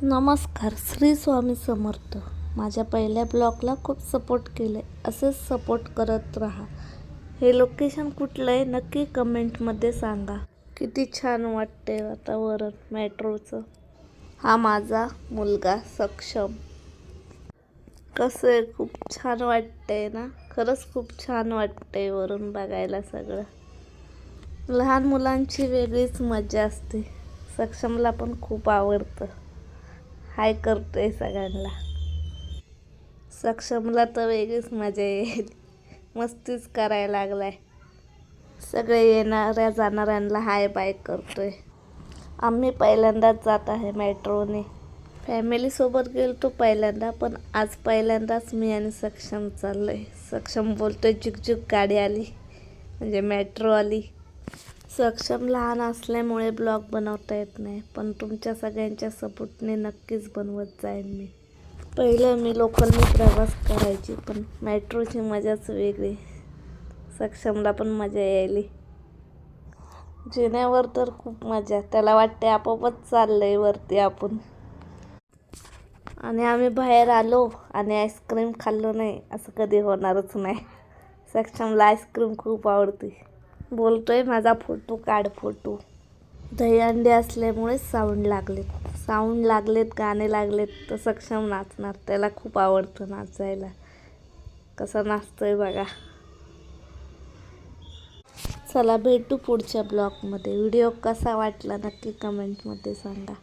नमस्कार. श्री स्वामी समर्थ. माझ्या पहिल्या ब्लॉगला खूप सपोर्ट केले, असेच सपोर्ट करत राहा. हे लोकेशन कुठलं आहे नक्की कमेंटमध्ये सांगा. किती छान वाटते वातावरण मेट्रोचं. हा माझा मुलगा सक्षम. कसं आहे, खूप छान वाटतंय ना. खरंच खूप छान वाटतंय वरून बघायला सगळं. लहान मुलांची वेगळीच मजा असते. सक्षमला पण खूप आवडतं. हाय करतोय सगळ्यांना. सक्षमला तर वेगळीच मजा येईल. मस्तीच करायला लागलाय. सगळे येणाऱ्या जाणाऱ्यांना हाय बाय करतोय. आम्ही पहिल्यांदाच जात आहे मेट्रोने. फॅमिलीसोबत गेलो पहिल्यांदा, पण आज पहिल्यांदाच मी आणि सक्षम चाललोय. सक्षम बोलतोय जुक गाडी आली, म्हणजे मेट्रो आली. सक्षम लहान असल्यामुळे ब्लॉग बनवता येत नाही, पण तुमच्या सगळ्यांच्या सपोर्टने नक्कीच बनवत जाईन मी. पहिलं मी लोकलने प्रवास करायची, पण मेट्रोची मजाच वेगळी. सक्षमला पण मजा यायली. जिन्यावर तर खूप मजा. त्याला वाटते आपोआपच चाललंय वरती आपण. आणि आम्ही बाहेर आलो आणि आईस्क्रीम खाल्लो नाही असं कधी होणारच नाही. सक्षमला आईस्क्रीम खूप आवडते. बोलतोय माझा फोटो काढ फोटो. दहीहंडी असल्यामुळे साऊंड लागलेत गाणे लागलेत तर सक्षम नाचणार. त्याला खूप आवडतं नाचायला. कसा नाचतोय बघा. चला भेटू पुढच्या ब्लॉगमध्ये. व्हिडिओ कसा वाटला नक्की कमेंटमध्ये सांगा.